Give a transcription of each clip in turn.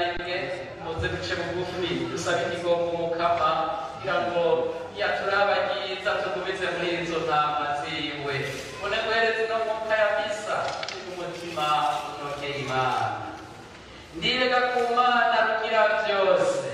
rimwe muze duce bugufi dusabe ikigongo umukama kugira ngo yaturabagiza tugumize muri izo ntama ziwe ubone guhereza ino mwuka ya misa umutima unogeye Imana ndirega ku Mana rugira byose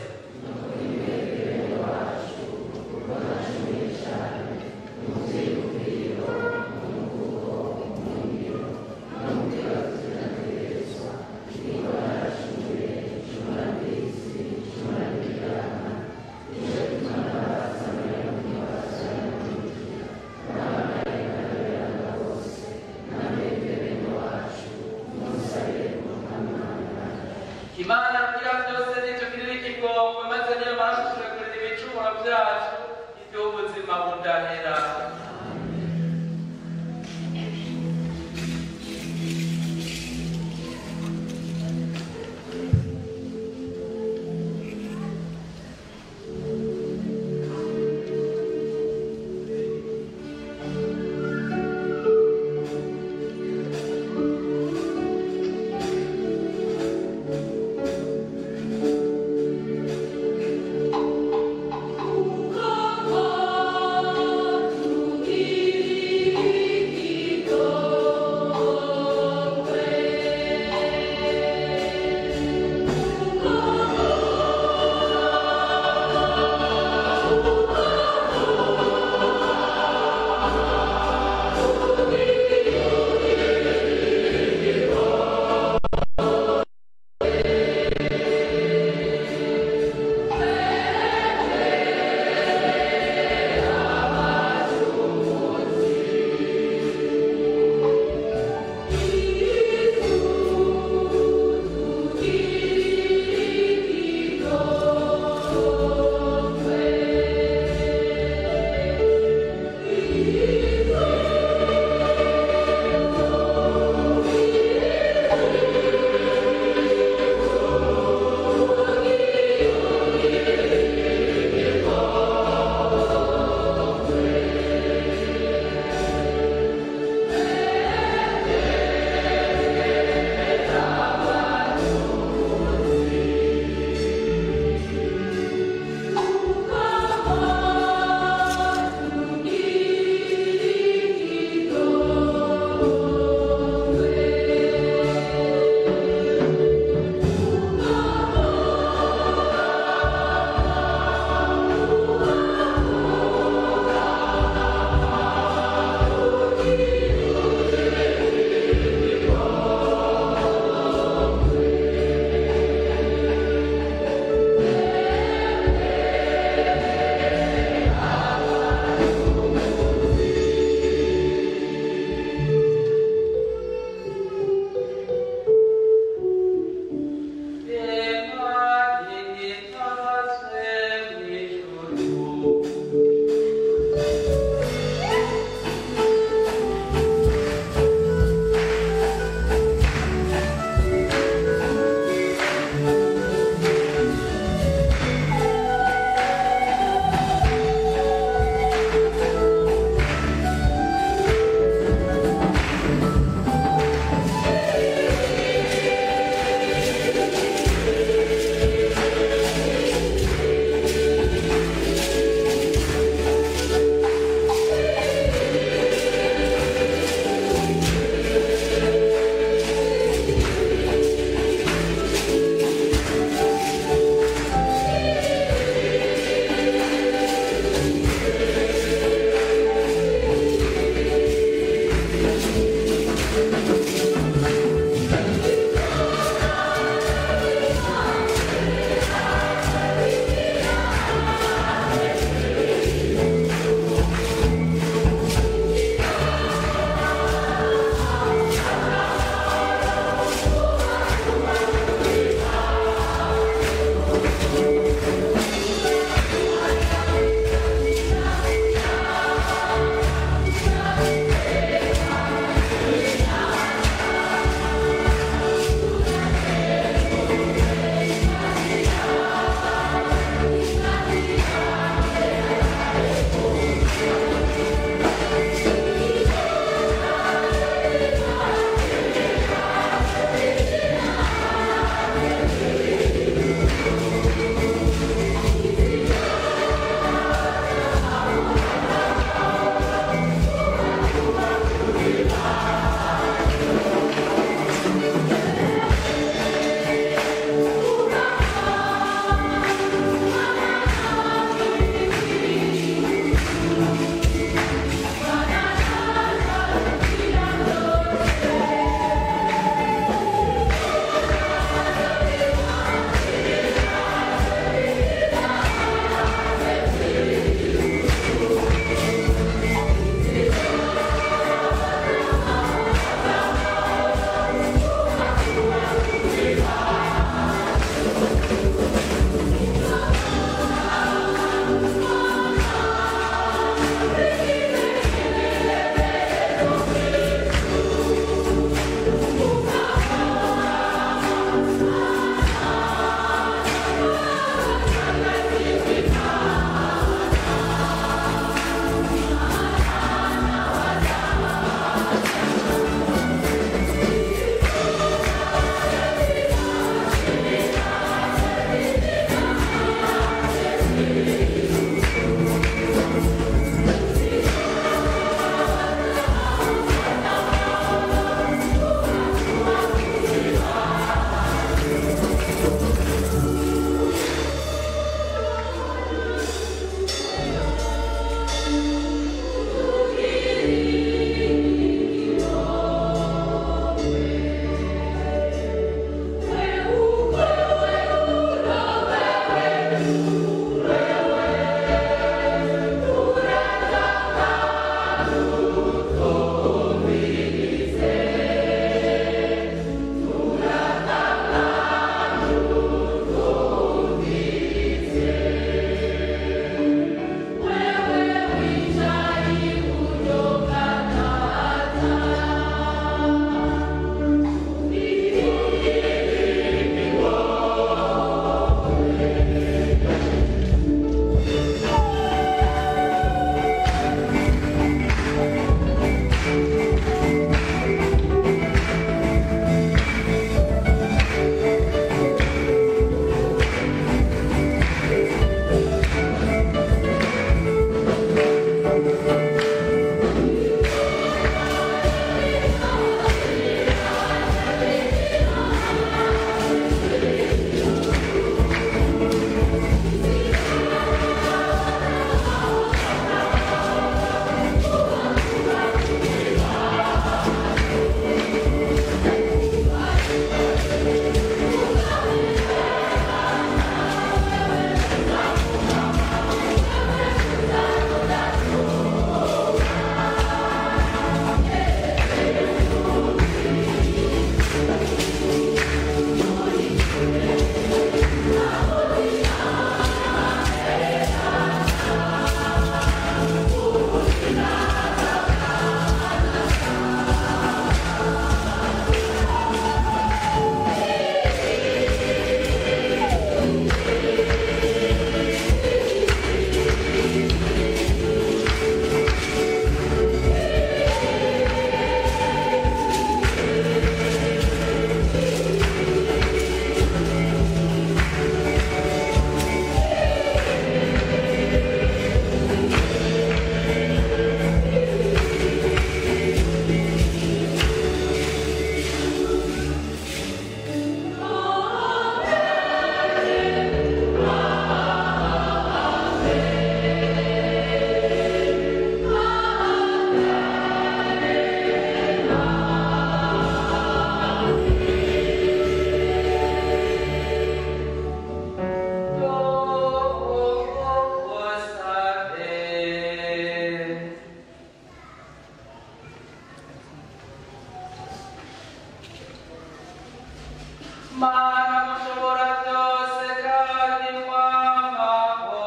mana mushobora byose kandi mwamaho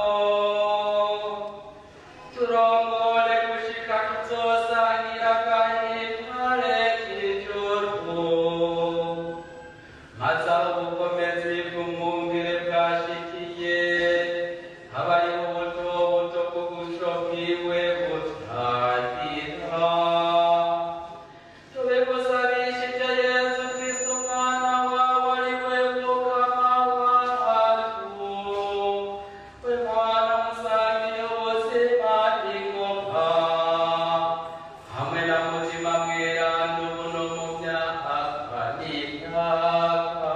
turongore gushika tuzosangira agahimare k'ijuru maze aho ubukomezi bw'umwumvire bwashikiye habayeho ubuto buto bw'ubusho bwiwe butagira tubigusabishije yesu kristo umwana wawe ari we mukama wacu we mwana musangiye ubuzima n'ingoma hamwe na mutima mweranda ubu no mu myaka n'imyaka.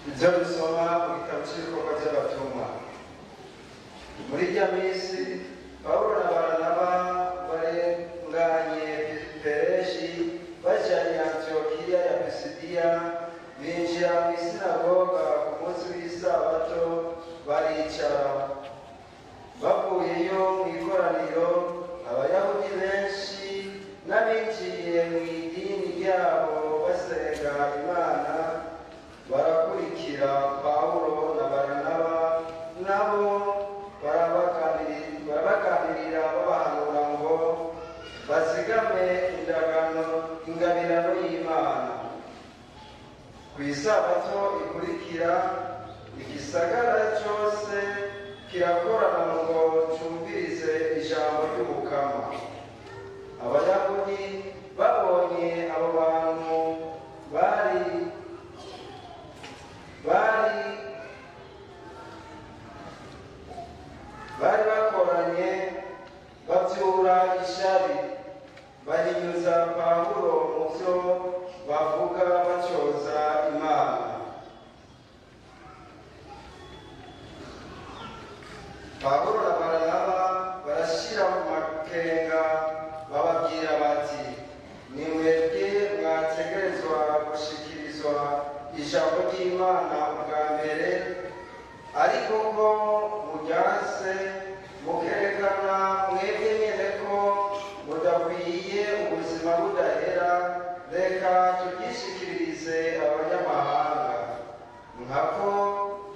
ibyo dusoma mu gitabo cy'ibikorwa by'abatumwa. Muri irya minsi Pawulo na Baranaba barenganye Pereshi bajyanye Antiyokiya ya Pisidiya, binjira mu isinagoga ku munsi w'isabato baricara. Bavuyeyo mu ikoraniro abayahudi benshi n'abinjiye mu idini ryabo basenga Imana barakurikira Pawulo na Baranaba, nabo barabaganirira babahanura ngo bazigame ingabirano y'Imana. Ku isabato ikurikira igisagara cyose kirakorana ngo cyumvirize ijambo ry'Umukama. Abayahudi babonye abo bantu bari bakoranye babyura ishari, bahinyuza Pawulo mu byo bavuga batyoza Imana. Pawulo na Baranaba barashyira mu makenga bababwira bati, ni mwebwe mwategerezwa gushikirizwa ijambo ry'Imana bwa mbere, ariko ko mujyase mukerekana mwebwe nyine ko mudakwiye ubuzima budahera, reka tubyishikirize abanyamahanga. Nkako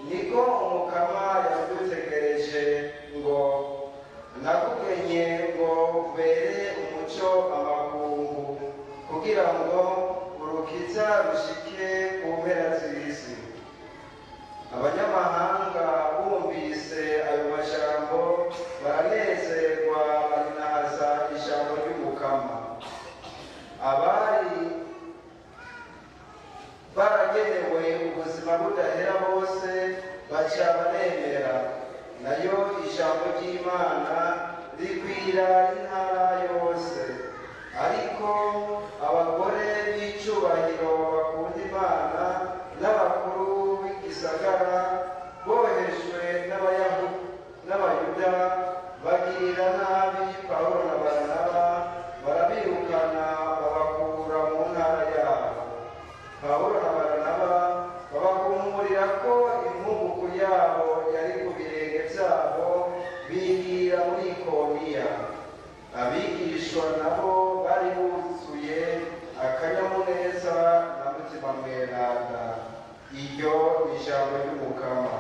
niko Umukama yadutegereje ngo nakugenye ngo ubere umuco amakungu, kugira ngo urukiza rushike ku mpera z'isi. Abanyamahanga bumvise ayo majambo baranezerwa, barinahaza ijambo ry'Umukama. Abari baragenewe ubuzima budahera bose baca baremera, nayo ijambo ry'Imana rikwira intara yose. Ariko abagore b'icyubahiro bakunda Imana n'abakuru b'igisagara bohejwe n'Abayuda bagirira nabi Pawulo na Baranaba, barabirukana babakura mu ntara yabo. Pawulo na Baranaba babakumurira ko inkungugu yabo yari ku birenge byabo, bigira muri Ikoniya. Abigishwa nabo bari buzuye akanyamuneza na mutima mweranda. Iryo ni ijambo ry'Umukama.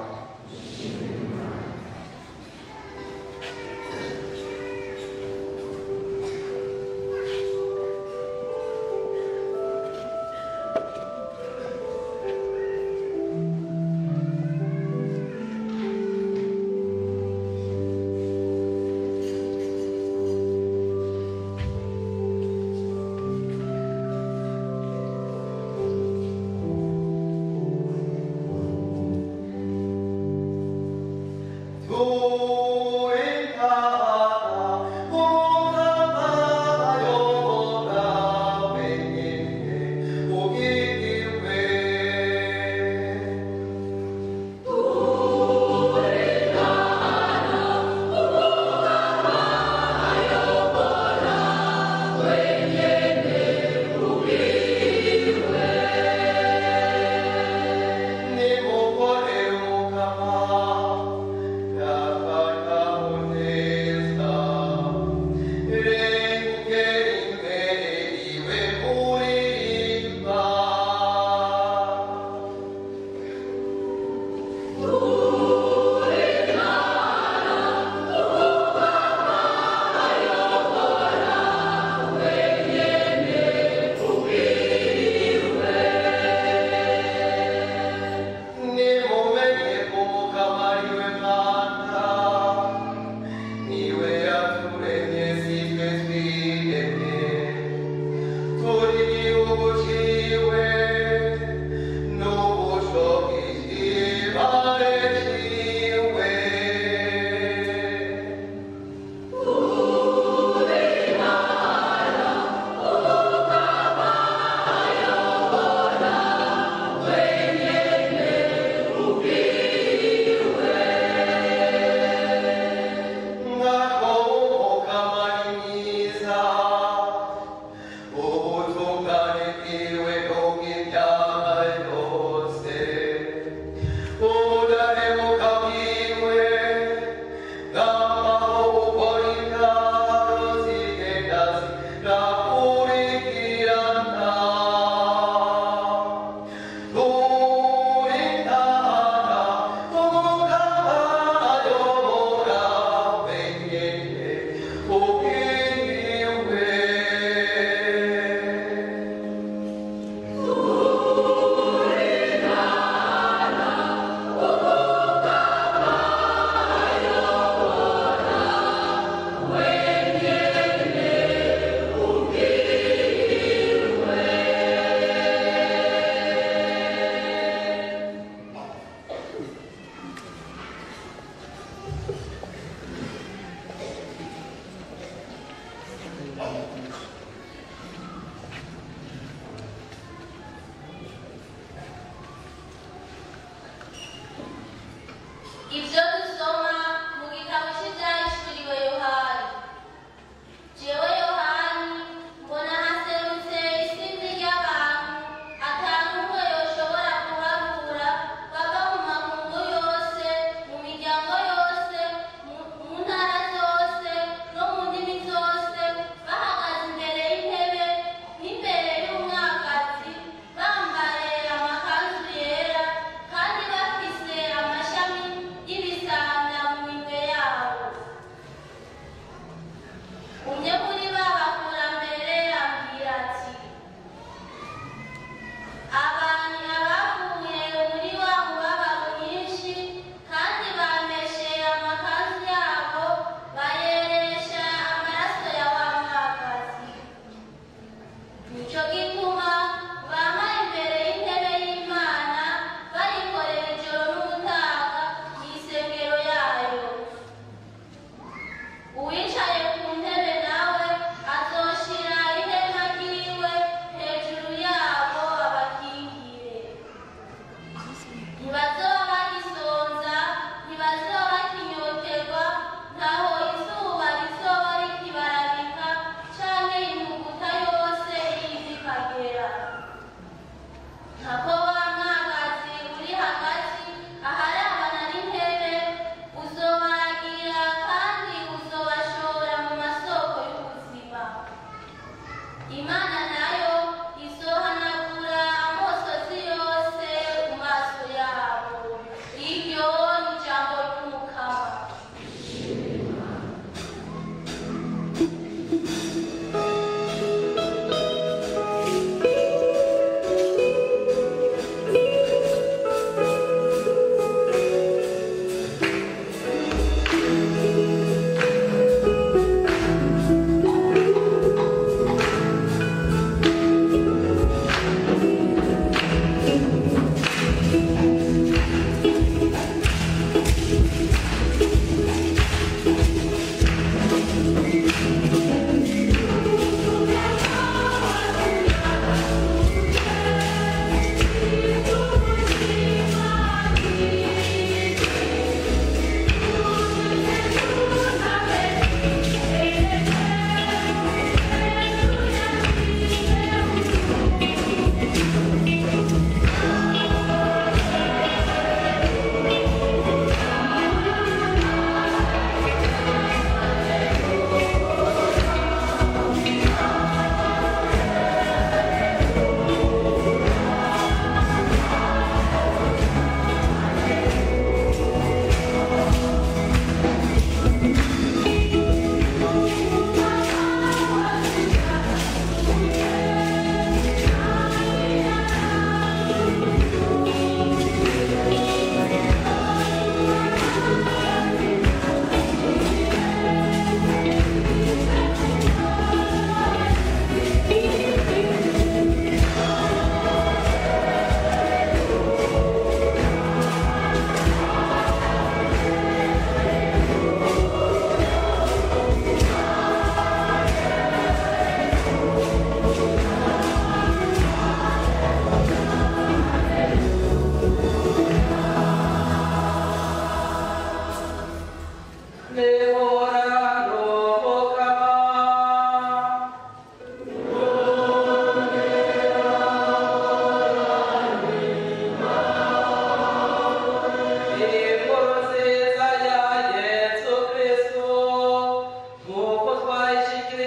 Come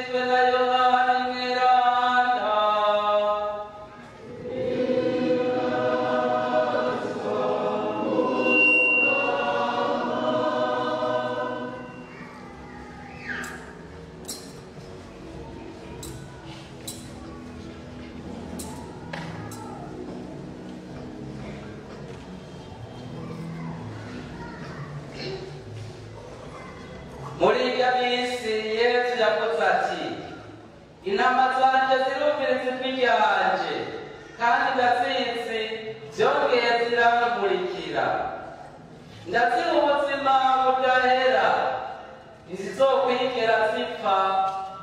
bwanditswe na Yohana Mweranda. Muri irya minsi Yesu yakoze ati, intama zanje zirumviriza ijwi ryanje, kandi ndazizi byongeye zirankurikira. Ndaziha ubuzima budahera, ntizizokwigera zipfa,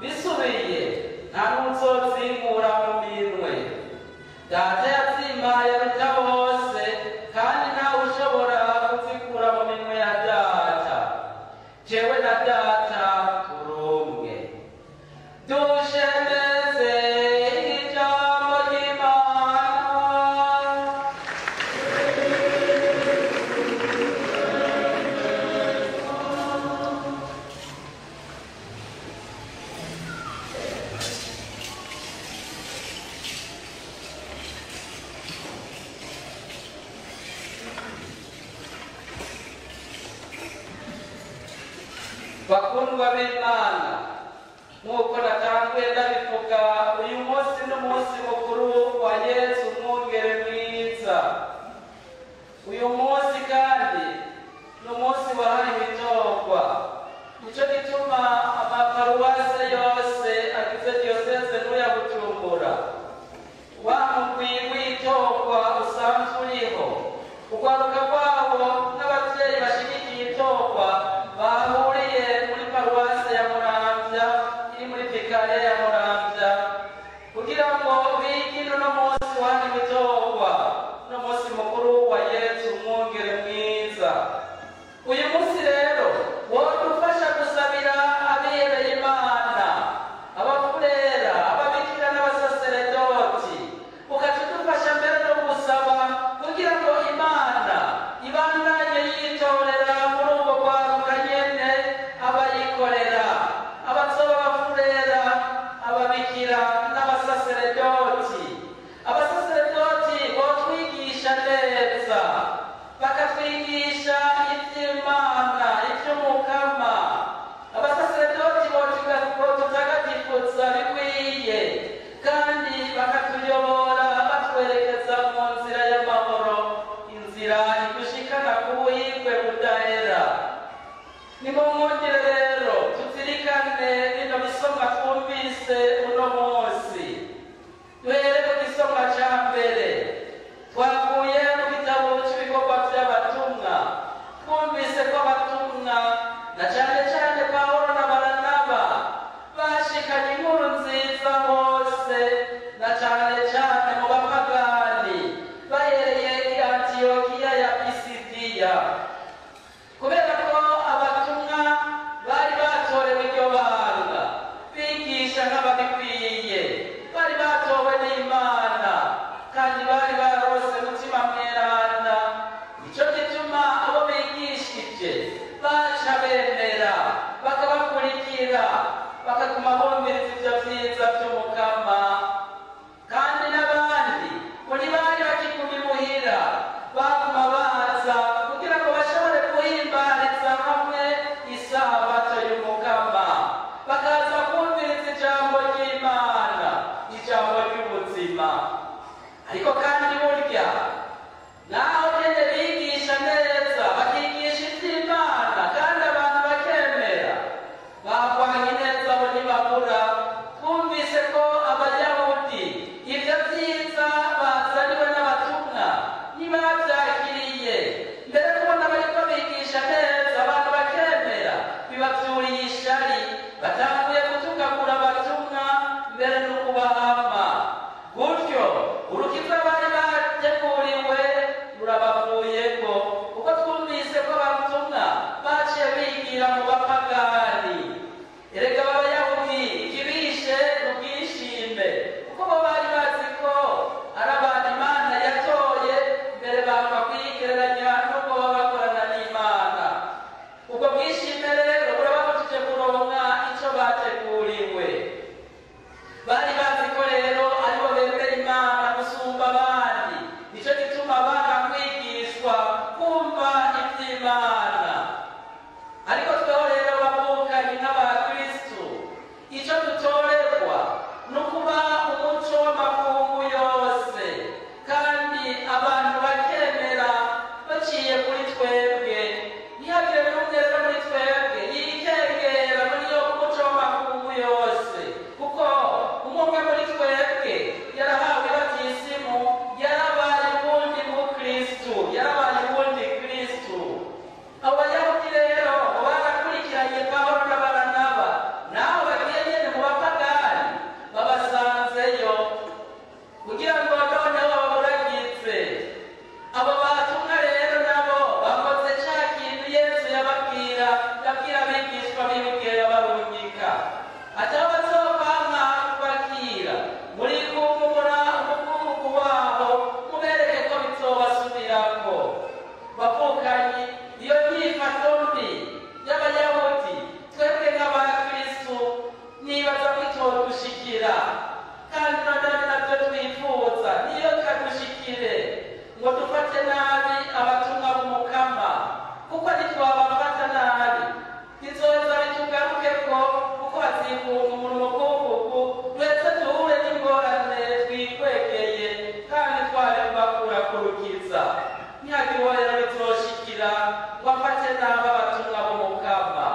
bisubiye nta n'uzozinkura mu minwe. Data yazimpaye aruta bose, kandi ntawe ushobora kuzikura mu minwe ya Data. Jewe na Data turumwe. Dushemeze ijambo ry'Imana. Bakundwa b'Imana, nk'uko natanguye ndabivuga, uyu munsi n'umunsi mukuru wa Yesu umwungere mwiza. Uyu munsi kandi n'umunsi wahariwe itorwa. Nico gituma amaparuwase yose agize diyoseze nkuru ya Bujumbura, wa mugwi w'itorwa usanzwe uriho, urwaruka rwabo n'abavyeyi bashigikiye itorwa bahuriye muri paruwase ya Muramvya iri muri vikare ya Muramvya kugira ngo bige uno munsi wahariwe itorwa, uno munsi mukuru wa Yesu umwungere mwiza. Uyu munsi rero wodufasha gusabira abihebeye Imana, abafurera, ababikira n'abasaseredoti, ukatudufasha mbere no gusaba kugira ngo Imana ibandanye yitorera muri ubwo rwaruka nyene abayikorera, abazoba abafurera, ababikira n'abasaseredoti. Abasaseredoti botwigisha neza, bakatwigisha ivy'Imana, ivy'umukama. Abasaseredoti botutagatifuza bikwiye, kandi bakatuyobora batwerekeza mu nzira y'amahoro, inzira idushikana ku buhirwe budahera. Nimumwongere rero tuzirikane bino bisomwa twumvise uno munsi. Duhere ku gisomwa ca mbere, twakuye mu gitabo cy'ibikorwa by'abatumwa. Twumvise ko abatumwa na cane cane Pawulo na Baranaba bashikanye inkuru nziza hose, na cane cane mu bapagani bahereye i Antiyokiya ya Pisidiya. Kubera ko abatumwa bari batorewe iryo banga, bigisha nk'ababikwiye, bari batowe n'Imana, kandi bari barose mutima mweranda. Nico gituma abo bigishije baca bemera, bakabakurikira, bakaguma bumviriza ivyo vyiza vy'umukama. Kandi n'abandi muri bari bakiguma imuhira baguma baza kugira ngo bashobore guhimbariza hamwe isabato y'umukama, bakaza kumviriza ijambo ry'Imana, ijambo ry'ubuzima. Ariko kandi burya naho nyene bigisha neza, bakigisha ivy'Imana, kandi abantu bakemera, bahwanye neza bo ntibabura. Twumvise ko Abayahudi ivyo vyiza bazaniwe n'abatumwa ntibavyakiriye, mbere kubona bariko bigisha neza abantu bakemera, bibavyuriye ishari, batanguye gutukagura abatumwa mbere no kubahama. Gutyo urukiza bari bateguriwe ataba bazovamwa kubakira muri kumubura umukungugu wabo mubereke ko bizobasubirako. Bavukanye, iyo nyifato mbi y'abayahudi twebwe nk'abakristu nibaza ko itodushikira, kandi navyo twifuza niyo kadushikire ngo dufate nabi abatumwa b'umukama, kuko ntitwabafata nabi bizoza bitugarukeko, kuko bazikunga umukungugu twese duhure n'ingorane twikwegeye kandi twari kubakura kurukiza. Ntihagiwe rero bizoshikira ngo afate nabi abatumwa b'umukama.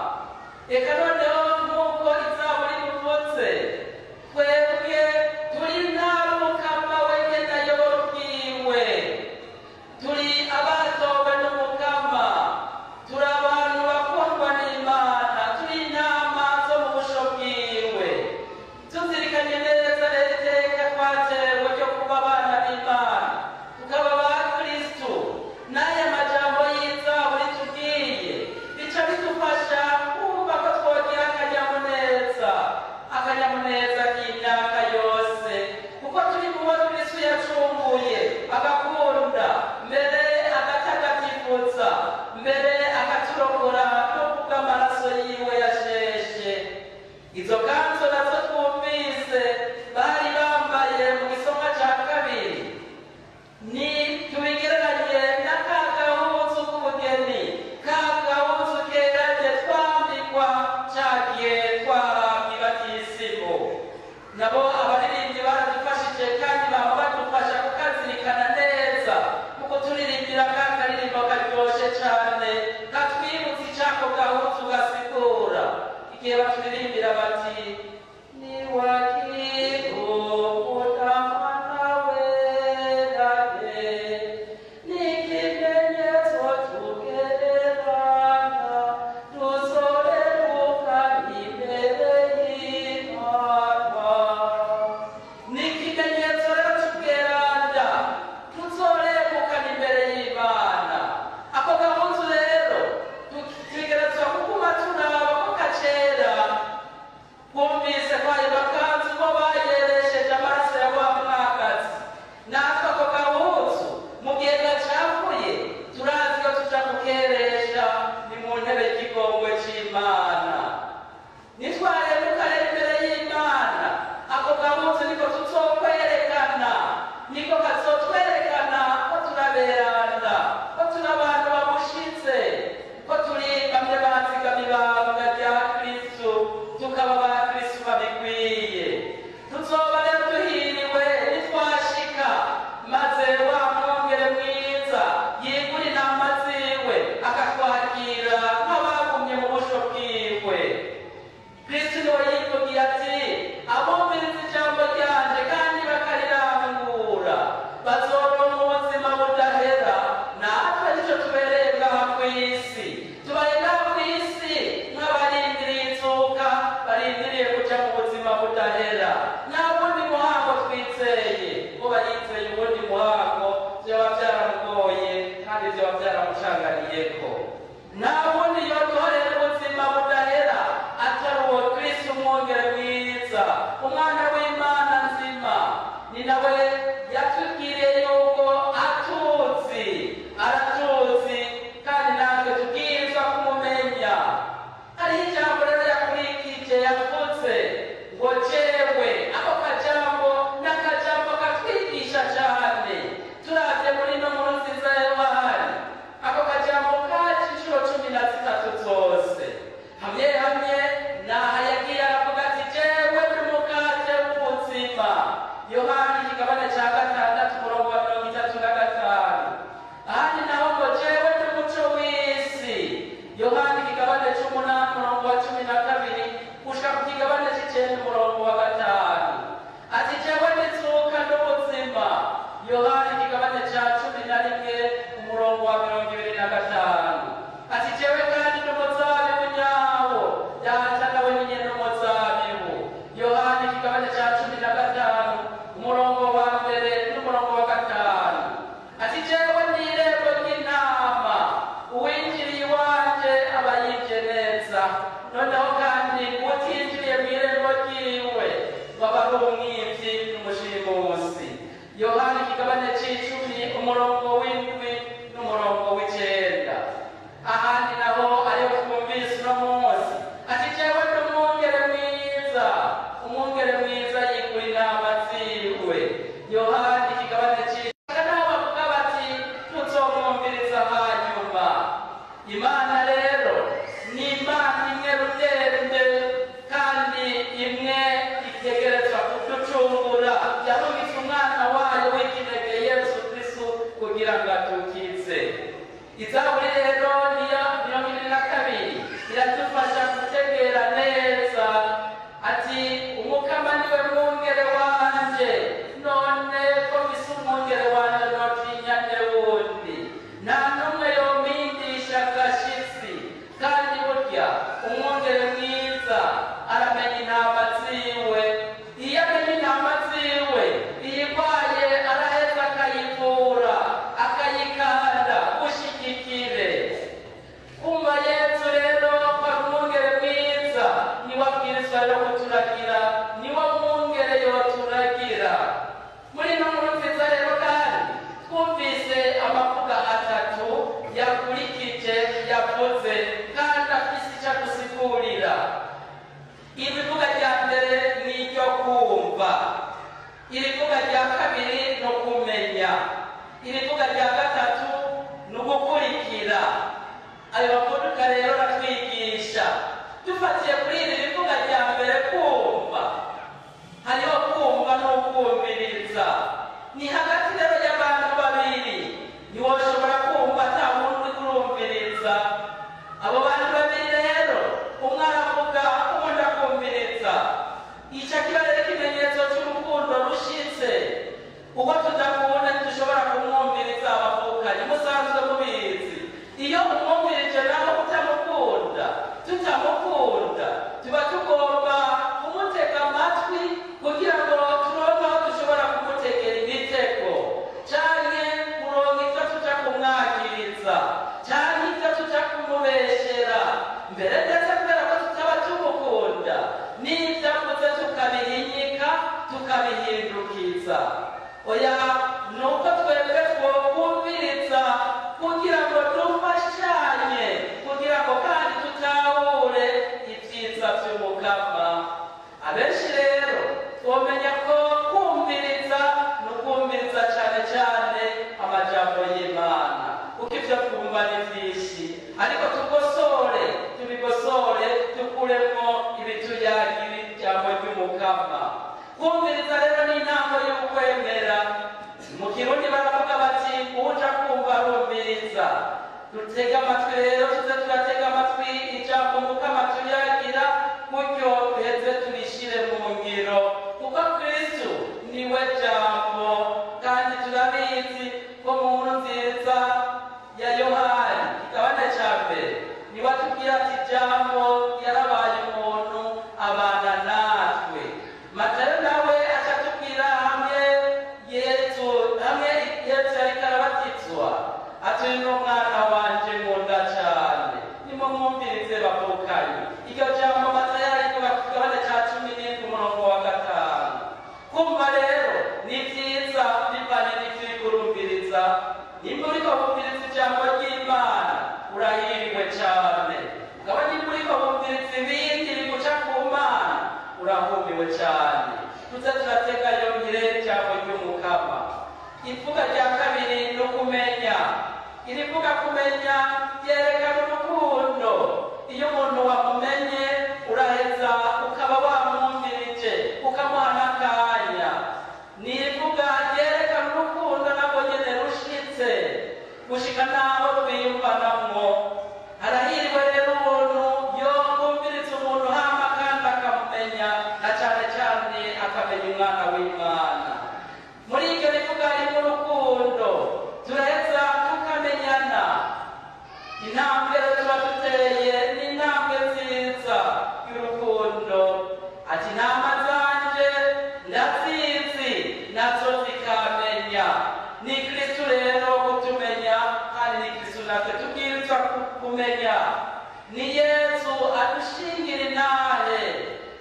Eka noneho nk'uko izaburi bivutse, twebwe turi n'ab'umukama wenyene ayobora ubwiwe, turi abatowe n'umukama, turi abantu bakundwa n'Imana, turi intama zo mu busho bwiwe. Tuzirikanye neza rero iteka twatewe ryo kuba abana b'Imana, tukaba abakristu. N'aya majambo y'izaburi tubwiye bica bidufasha kumva ko twogira akanyamuneza k'imyaka yose, kuko turi mubo Kristu yacunguye agakunda, mbere agatagatifuza, mbere akaturokora no kubw'amaraso yiwe yasheshe. Izo kanzo nazo twumvise bari bambaye mu gisomwa ca kabiri, ni tubigereranye na ka gahuzu k'ubugeni, ka gahuzu keraje twambikwa cagiye twarambye batisimu. Nabo abaririmbyi baradufashije kandi baba badufasha kukazirikana neza, kuko turirimbira ka karirimbo karyoshe cane katwibutsa icako gahuzu gasigura, igihe baturirimbira bati umwana w'Imana nzima ni nawe yatubwiriye yuko aratuzi kandi natwe tubwirizwa kumumenya. Hari ijambo rero yakurikije yavuze ngo jewe, ako kajambo n'akajambo katwigisha cyane. Turavye muri no nkuru nziza ya Yohana, ako kajambo kaje inshuro 13 zose, hamwe naha yagiye aravuga ati jewe ndi umukate w'ubuzima. Yohana ikigabane ca 6 umurongo wa 35. Ahandi naho ngo jewe ndi umuco w'isi. Yohana ikigabane c'8 umurongo wa 12 gushika ku kigabane c'9 umurongo wa 5. Ati jewe ndizuka n'ubuzima. Yohana ikigabane ca 11 umurongo wa 25. Ati jewe kandi n'umuzabibu nyawo, data nawe ni nyene n'umuzabibu. Yohana ikigabane ca 15 umurongo wa 1 n'umurongo wa 5. Ati jewe ni irembo ry'intama, uwinjiriye iwanje aba yinjiye neza. Noneho kandi utinjiriye mw'irembo imwe itegerezwa kuducungura, yarungitse umwana wayo w'ikinege Yesu Kristo kugira ngo atukize. Izaburi rero niya 22 iratufasha gutegera neza ati umukama niwe mwungere wanje, none ko bisa umwungere wanje notinya wundi, nta n'umwe yompindisha agashitsi. Kandi burya umwungere mwiza aramenya intama ziwe, iyo amenya intama ziwe iyigwaye araheza akayivura akayikanda gushigikire. Kumva Yesu rero ko ari umwungere mwiza, niwe abwirizwa rero kuturagira, niwe mwungere yoturagira. Muri ino nkuru nziza rero kandi twumvise amavuga atatu yakurikije yavuze kandi afise icyo adusigurira. Irivuga rya mbere ni iryo kumva, irivuga rya kabiri ni ukumenya, irivuga rya gatatu ni ugukurikira. Ayo mavuga rero aratwigisha dufatiye kuri iri rivuga rya mbere kumva, hariho kumva n'ukumviriza. Ni hagati rero y'abantu babiri, ntiwoshobora kumva ata muntu uri kurumviriza. Abo bantu babiri rero umwe aravuga uwundi akumviriza. Ico kiba rero ikimenyetso cy'urukundo rushitse. Uko tudakunda ntidushobora kumwumviriza abavukanye, musanzwe mubizi. Iyo umwumvirije naho utamukunda, tutamukunda, tuba tugomba kumutega amatwi kugira ngo turonke aho dushobora kumutegera imitego, canke kuronka ivyo tuja kumwagiriza, canke ivyo tuja kumubeshera. Mbere ndetse kubera ko tutaba tumukunda, n'ivyo avuze tukabihinyika tukabihindukiza. Oya, nuko twebwe twokumviriza kugira ngo dufashanye, kugira ngo kandi tutahure ibyiza by'umukama. Abenshi rero twomenya ko kumviriza ni ukumviriza cyane cyane amajambo y'Imana, kuko ibyo twumva ni byinshi, ariko tubigosore dukuremo ibituyagira ijambo ry'umukama. Kumviriza rero ni intango y'ukwemera. Mu Kirundi baravuga bati uja kumva arumviriza. Dutega amatwi rero, tuze turatega amatwi ijambo umukama tuyagira, gutyo duheze turishire mu ngiro, kuko Kristo niwe jambo. Kandi turabizi ko mu nkuru nziza ya Yohani igabane ca mbere niwe atubwira ati jambo yarabaye umuntu abana natwe. Matayo nawe acatubwira hamwe Yesu yariko arabatizwa ati uyu ni umwana wanje nkunda cane, nimumwumvirize bavukanye. Iryo jambo Matayo ariko bakigabane ca 17 umurongo wa 5. Kumva rero ni vyiza bivanye n'ivyo uriko urumviriza. Nimba uriko wumviriza ijambo ry'Imana urahirwe cane, ukaba nimba uriko wumviriza ibindi biguca ku Mana urahumiwe cyane. Tuze turatega yongere ijambo ry'umukama. Ivuga rya kabiri ni ukumenya. Irivuga kumenya ryerekana urukundo. Iyo umuntu wamumenye uraheza ukaba wamwumvirije ukamuha n'akanya. Ni ivuga ryerekana urukundo nabwo nyene rushitse gushika naho twiyumvanamwo. Harahirwe rero umuntu yokumviriza umuntu hama kandi akamumenya, na cane cane akamenya umwana w'Imana. Muri iryo rivuga harimo urukundo, turaheza tukamenyana. Intambwe tuba duteye ni intambwe nziza y'urukundo. Ati intama zanje ndazizi nazo zikamenya. Ni Kristo rero kutumenya, kandi ni Kristo natwe tubwirizwa kumenya. Ni Yesu adushingira intahe,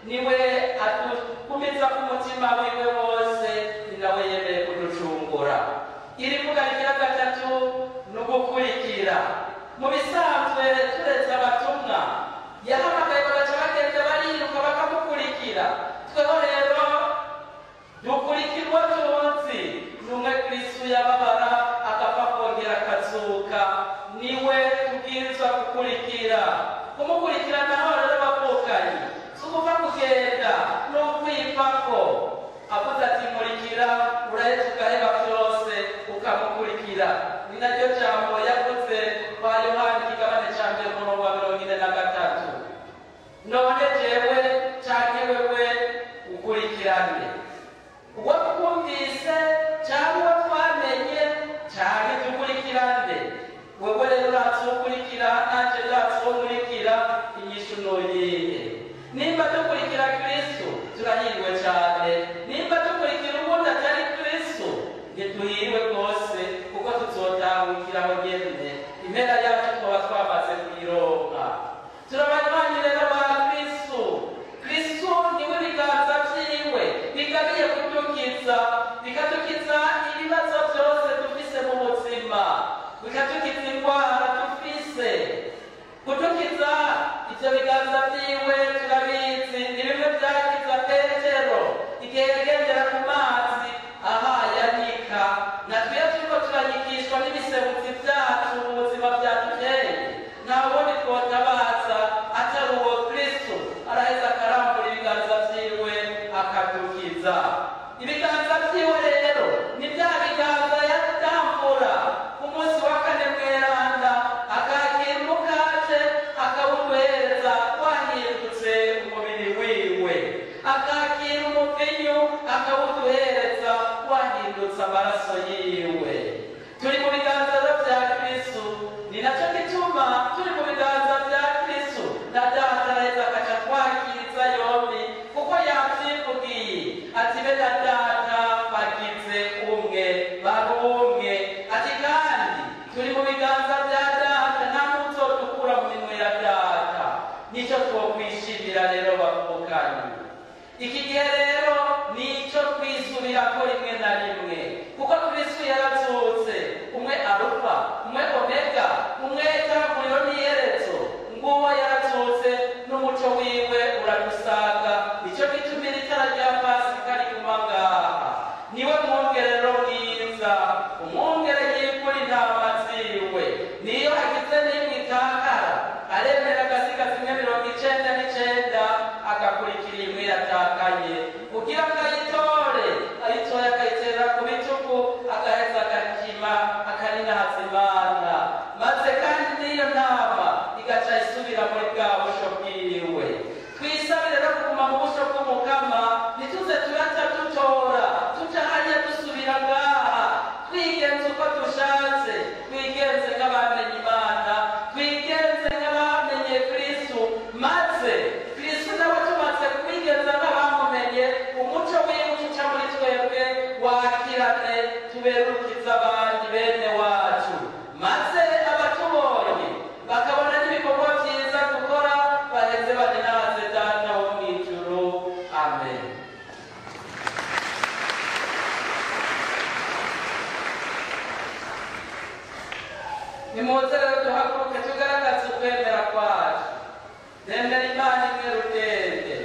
niwe adukumiza ku mutima wiwe wose, ni nawe yemeye kuducungura. Irivuga rya gatatu ni ugukurikira. Mu bisanzwe turetse abatumwa yahamagaye bagaca bagenda bariruka bakamukurikira. Tweho rero dukurikirwa tuzi numwe Kristo yababara agapfa kongera akazuka, niwe tubwirizwa gukurikira. Kumukurikira naho rero bavukanye si ukuva kugenda dukurikirane uwo twumvise cyangwa uwo twamenye cyane dukurikirane. Wewe rero urazukurikira nanjye nzazukurikira inyishu noyihe. Nimba dukurikira Kristo turahirwe cyane, nimba dukurikira ubundi atari Kristo ntituhirwe rwose, kuko tuzotahukiraho nyene impera yacu twaba twamaze kuyironka. Turabanywanyi rero ba Kristo. Kristo niwe biganza vyiwe bigabiye kudukiza, bikadukiza ibibazo byose dufise mu buzima, bikatukiza indwara dufise. Kudukiza ivyo biganza vyiwe turabizi, ni bimwe vyakiza Petero igihe yagendera ku mazi ahayanika. Natwe iyo turiko turanyikishwa n'ibisebuzi vyacu mu buzima vyaduteye, nta wundi twotabaza atari uwo Kristo. Araheza akarambura ibiganza vyiwe akadukiza. Ibiganza vyiwe rero ni vya biganza yatambura ku munsi wa kane mweranda, akakira umukate akawuduhereza wahindutse umubiri wiwe, akakira umuvinyu akawuduhereza wahindutse amaraso yiwe. Turi mu biganza vya Kristo, ni naco gituma turi mu biganza vya Kristo na data araheza akaca twakiriza yombi, kuko yavyivugiye ati bene data bagize umwe bari umwe. Ati kandi turi mu biganza vya data, nta n'uzodukura mu minwe ya data. Nico twokwishimira rero bavukanye. Iki gihe rero nico kwisubirako rimwe na rimwe, kuko Kristo yarazutse, umwe Alufa umwe Omega, umwe itanguriro n'iherezo. Nguwo yarazutse n'umuco wiwe uradusaga. Nico gitumira itara rya Pasika riguma ngaha. Niwe mwongerero mwiza, umwongere yikura intama ziwe. Niyo hagize n'imwe itakara, aremera agasiga zimwe 99 agakurikira imwe yatakaye, kugira ngo ayitore. Ayitoye akayitera ku bitugu, agaheza agakima akarinahaza Imana, maze kandi n'iyo ntama igaca isubira muri bwa busho bwiwe. Twisabire rero kuguma mu busho bw'Umukama, ntituze turaca dutora tutahanya dusubira ngaha, twigenze uko dushatse, twigenze nk'abamenye Imana, twigenze nk'abamenye Kristo, maze Kristo nawe tumaze kwigenza nk'abamumenye, umuco wiwe uca muri twebwe wakirane, tuberukiza abandi bene wacu, maze abatubonye bakabona n'ibikorwa vyiza dukora, baheze baninaze data wo mw'ijuru. Amen. Nimuze rero duhaguruke tugaragaze ukwemera kwacu. Nemera Imana imwe rutende.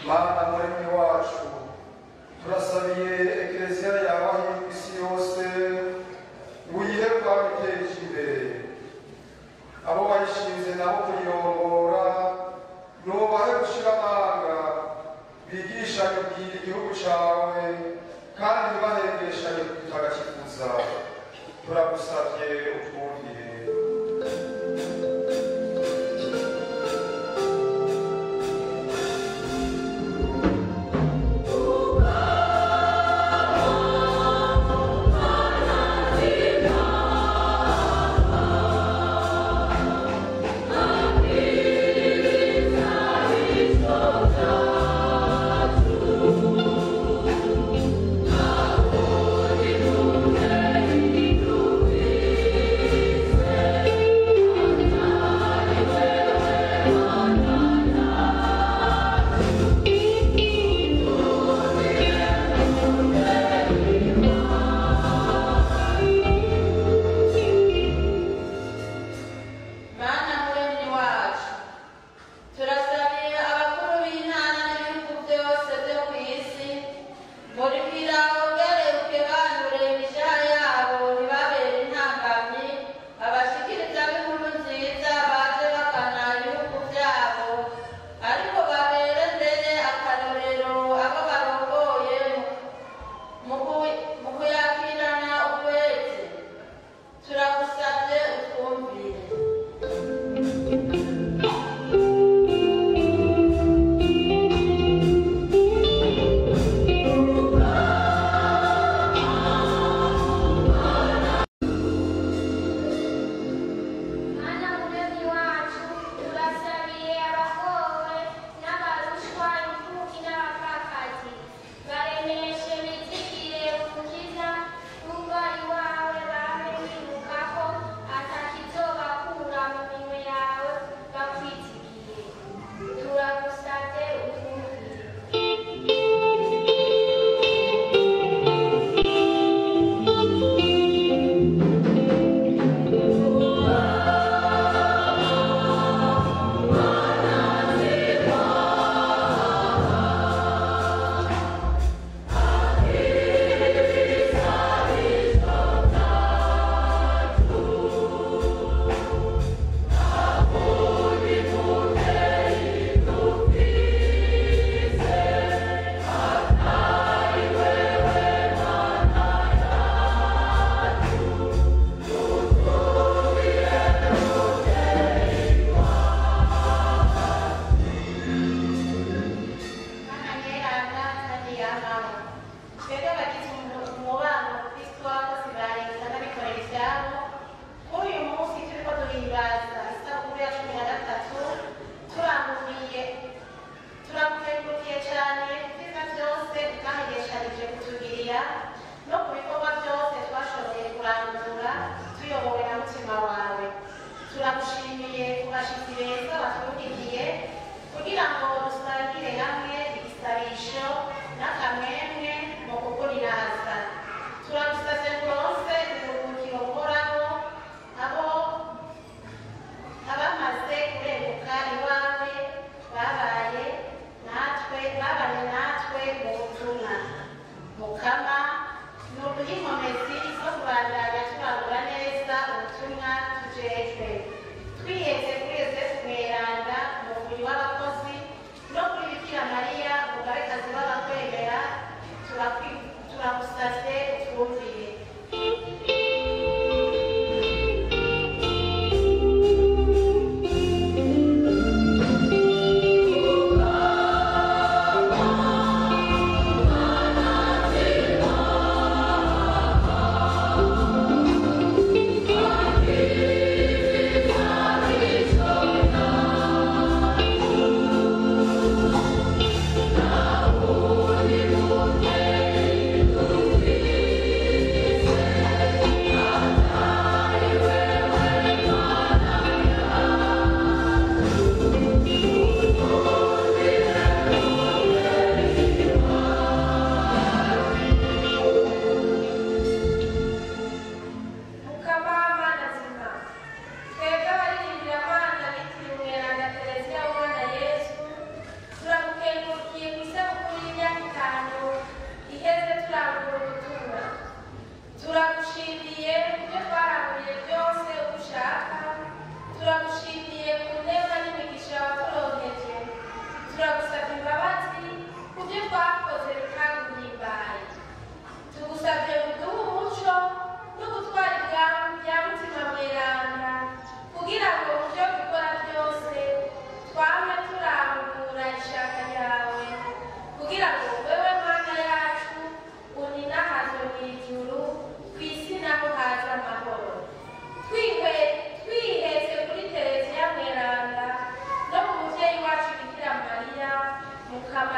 Mana muremyi wacu turasabiye ekleziya yawe aho iri ku isi yose ngo uyihe kwabiteje imbere abo wayishinze nabo kuyirongora nubahe gushira amanga bigishanye ubwira igihugu cawe kandi ntibahengeshanye kutagakifuza turagusavye utwumvire. Thank you.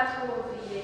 mwatwumviye.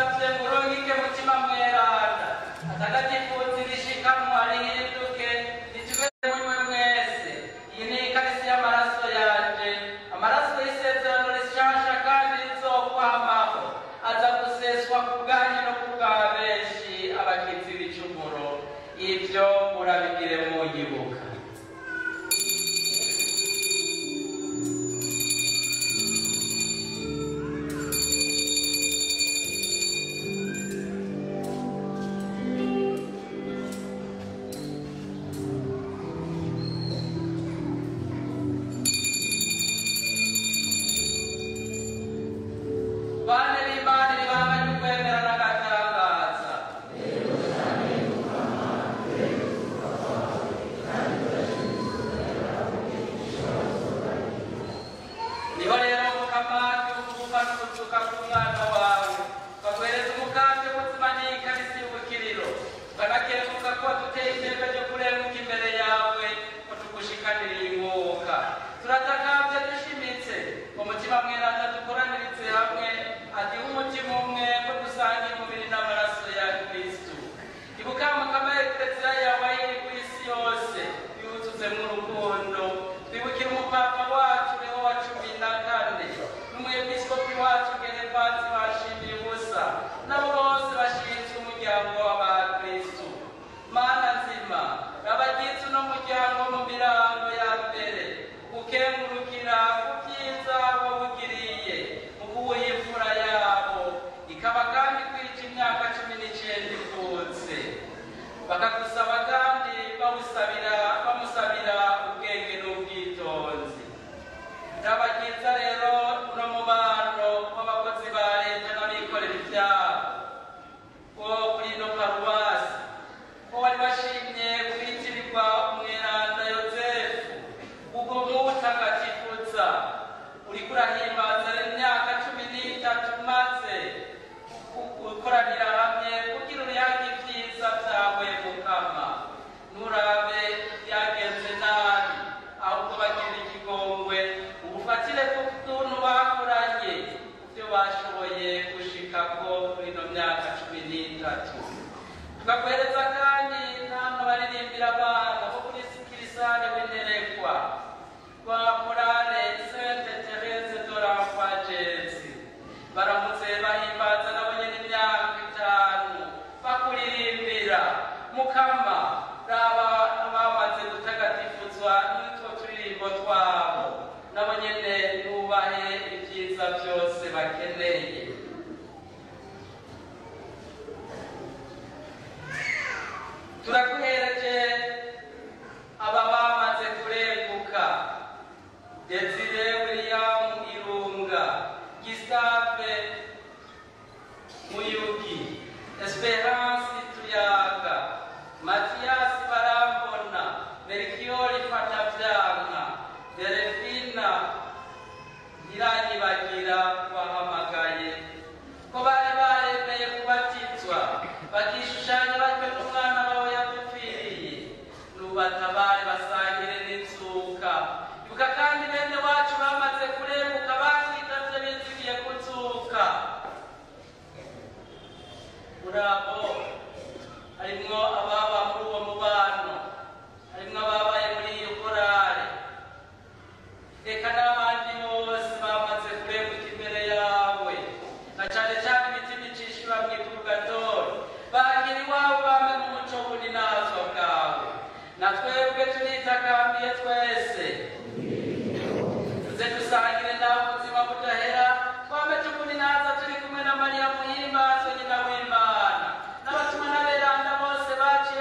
turagusabye murungike mutima mweranda atagatifuza ibishikamwa rihinduke ritube munywe mwese. Iyi ni ikarisi y'amaraso yanje, amaraso y'isezerano rishasha kandi rizokwamaho, aza guseswa ku bwanyu no ku bwa benshi abakizi b'icumuro. Ibyo murabigire munyibuka. Bakagusaba kandi bamusabira ubwenge n'ubwitonzi. Ndabagiza rero uno mubano w'abakozi ba leta n'abikorera ibyabo wo kuri ino paruwasi, ko wari bashimye kwitirirwa umweranda Yozefu ubwo mutagatifuza uriko urahimbaza imyaka 13 maze gukoranira hamwe kugira uyange ibyiza byawe Mukama. Nurabe yagenze nabi, ahubwo bagirira ikigongwe ubufatire ku tuntu bakoranye ibyo bashoboye gushikako kuri ino myaka 13. Tukaguhereza kandi namwe baririmbira abana bo kuri Kirisane w'Interekwa kwa Morale Sainte Thérèse de l'Enfant Jésus, baramutse bahimbaza nabo nyene imyaka 5 bakuririmbira. Mukama, raba abamaze gutagatifuzwa n'utwo turirimbo twabo, nabo nyene nubahe ibyiza byose bakeneye. Turakuhereje aba bamaze kurenguka: Desire William Irunga, Gustave Muyugi, Esperance Tuyaga, Mathias Barambona, Melchior Fatavyanga, Delphina Nyiranyibagira wahamagaye ko bari baremeye kubatizwa bakishushanya batwe n'umwana wawe yadupfiriye. Nubatabare basangire n'inzuka. Yuka kandi bene wacu bamaze kurenguka bakitavye bizigiye kuzuka. Urabo harimwo ababa muri uwo mubano, harimwo ababaye muri iyo korale, eka n'abandi bose bamaze kurenguka imbere yawe, na cane cane imitima icishura mw'ipurgatori, bagira iwawe bame mu muco w'ubunazwa bwawe. Na twebwe turitakambiye twese tuze dusangire nawe ubuzima budahera, twame tubuninaza turi kumwe na Mariya muhimbazwe nyina w'Imana n'abatumwa n'aberanda bose baciye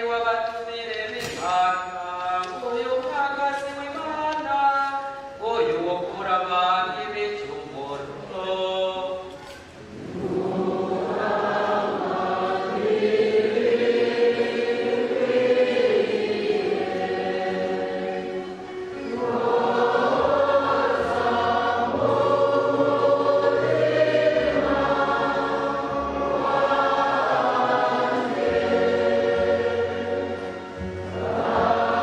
wabatumire b'Imana nguyu mwagazi w'Imana nguyu wo kuraba ibicumuro Amen.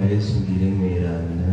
Yesu ngire mweranda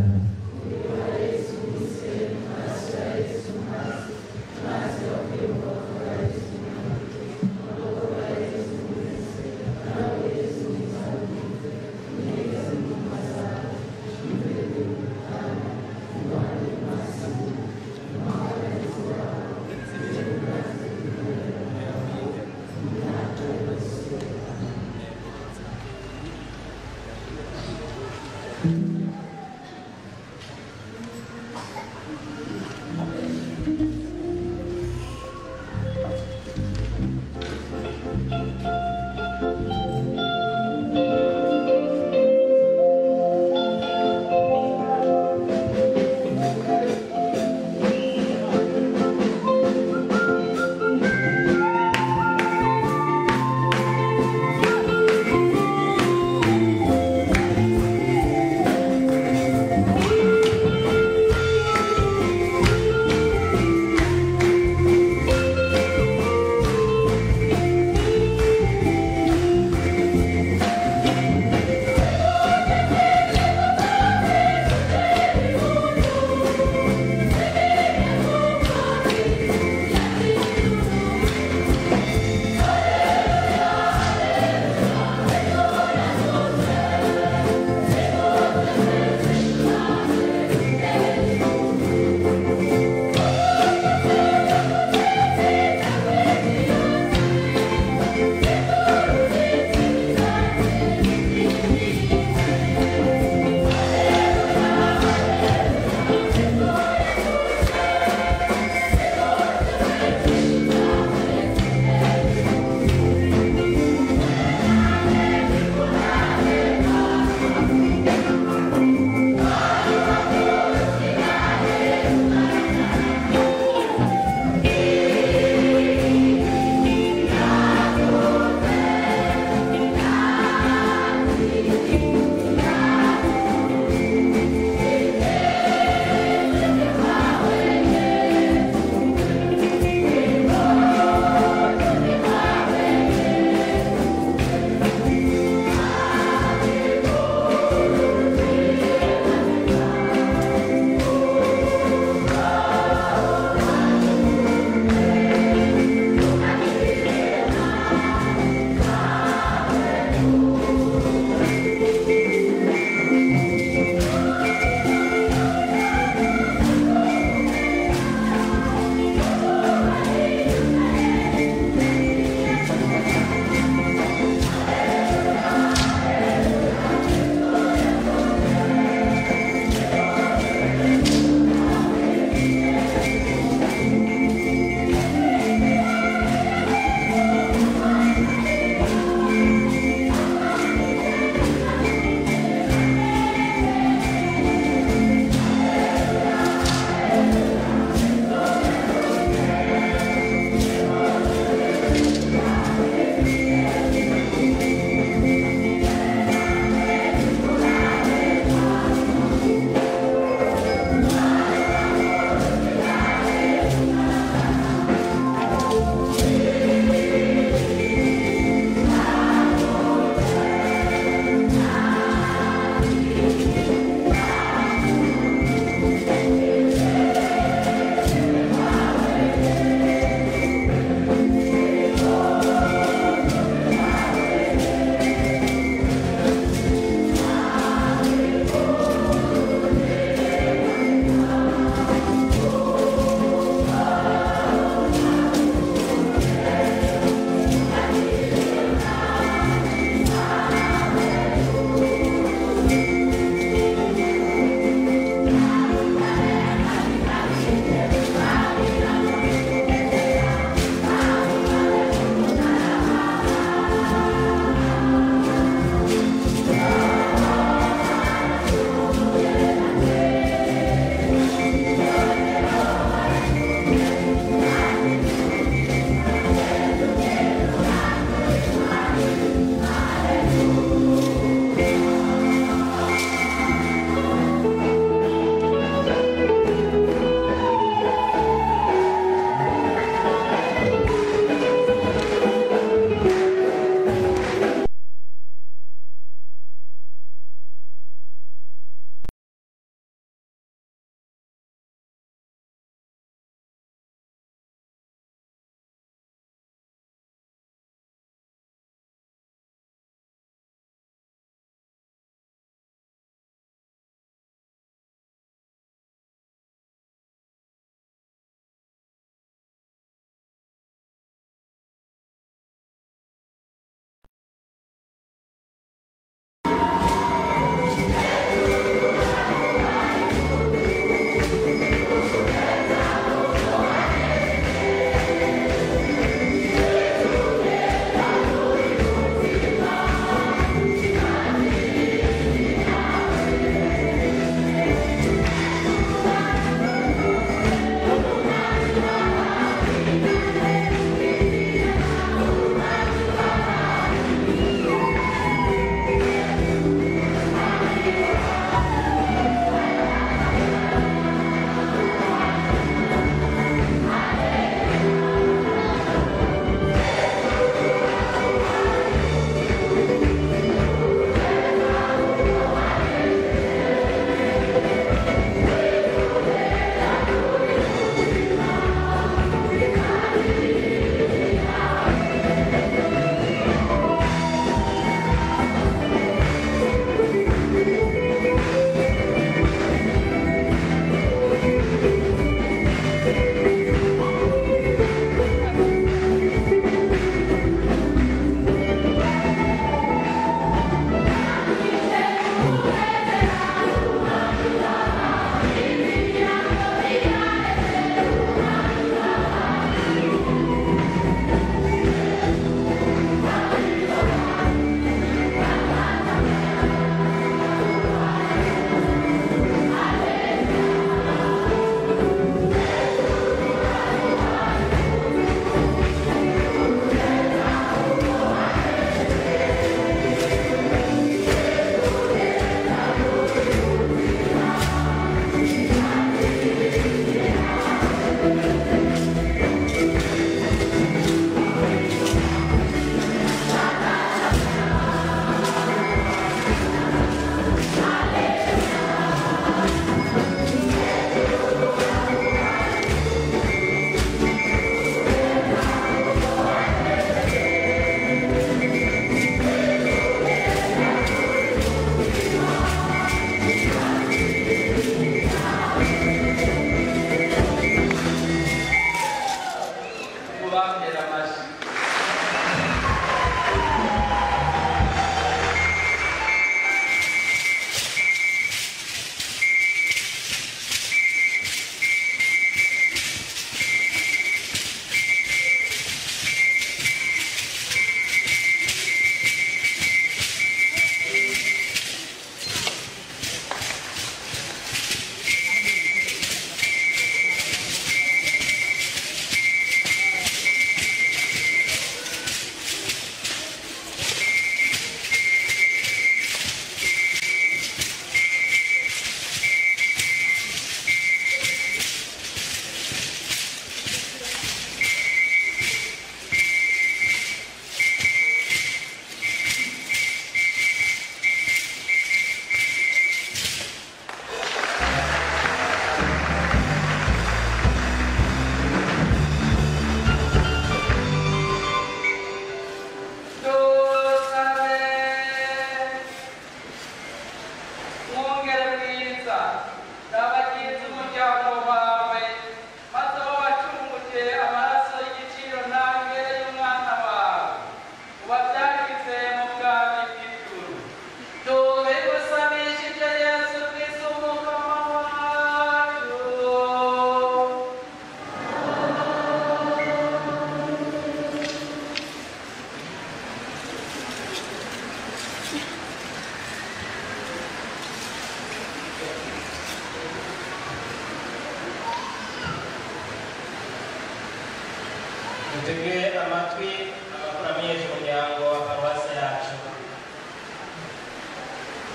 mutege amatwi amakuru amenyesha umuryango wa paruwasi yacu.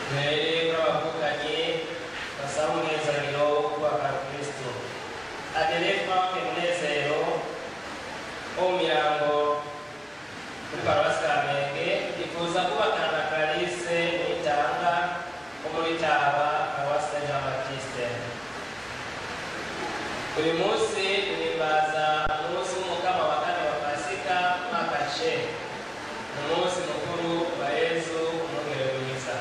Duhere kuri abavukanye basaba umunezero wo kubaka Kristo. Adelpha Munezero wo mu mirango muri paruwasi Kamenge yifuza kubakana na Clarisse Nitanga wo muri Taba paruwasi ya Jean Baptiste. Uyu munsi duhimbaza umunsi w'umukama wa kane wa Pasika mwaka C, umunsi mukuru wa Yezu umwungere mwiza.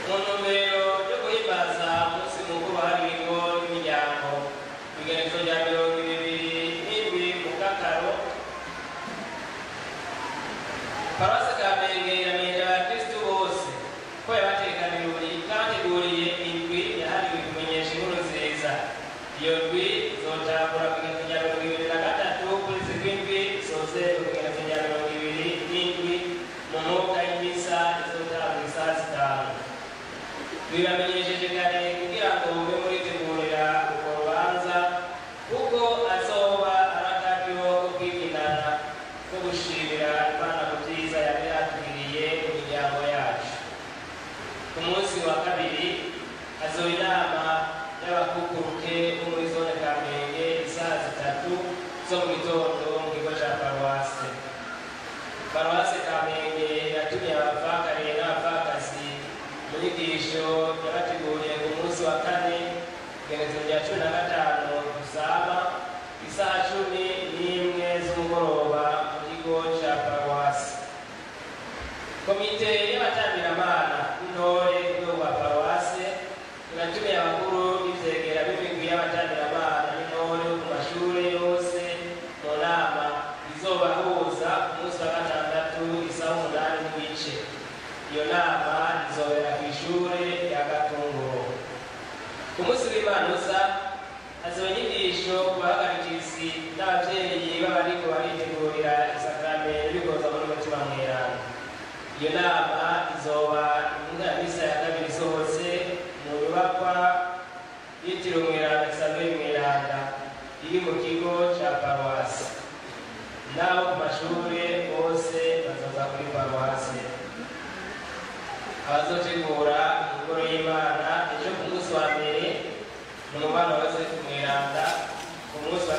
Mu ntumbero yo guhimbaza umunsi mukuru wahariwe ingo n'imiryango igenekerezo rya 27 mu Kakaro, paruwasi Kamenge iramenyesha abakristu bose ko yabateguriye indwi yahariwe kumenyesha inkuru nziza. Iyo ndwi izotangura ku igenekerezo rya 23 ukwezi kw'indwi isoze ku igenekerezo rya 27 mu mwuka y'imisa izotangura saa 5. Biramenyesheje kare kugira ngo mube muritegurira urwo rubanza, kuko azoba ari akaryo ko kwiginana ko gushimira Imana ku byiza yari yatugiriye mu miryango yacu. Ku munsi wa kabiri hazoba inama y'abakukuruke bo muri zone Kamenge isaha 3 zo mu gitondo mu kigo cya paruwasi. Paruwasi Kamenge yatumye abavakare n'abavakazi mu nyigisho yabateguriye ku munsi wa kane igenekerezo rya 15 Rusaba isaha 11 z'umugoroba mu kigo cya paruwasi. Komite y'abatambiramana n'intore ku rwego rwa paruwasi iratumiye abakuru n'ivyegera b'imigwi y'abatambiramana n'intore ku mashuri yose mu nama izobahuza ku munsi wa gatandatu isaha 8:30. Iyo nama izobera ku ishure rya Gatunguru. Ku munsi w'Imana uza hazoba inyigisho ku bahagarikizi n'abavyeyi b'abariko baritegurira isakramentu y'ukuza muri mutima mweranda. Iyo nama izoba misa ya kabiri isohotse mu nyubakwa yitiriwe Umweranda Xavier Mweranda iri mu kigo cya paruwasi. N'abo ku mashure bose bazoza kuri paruwasi. Abazotegura ingoro y'Imana ejo ku munsi wa mbere mu mubano wa Yosefu Mweranda, ku munsi wa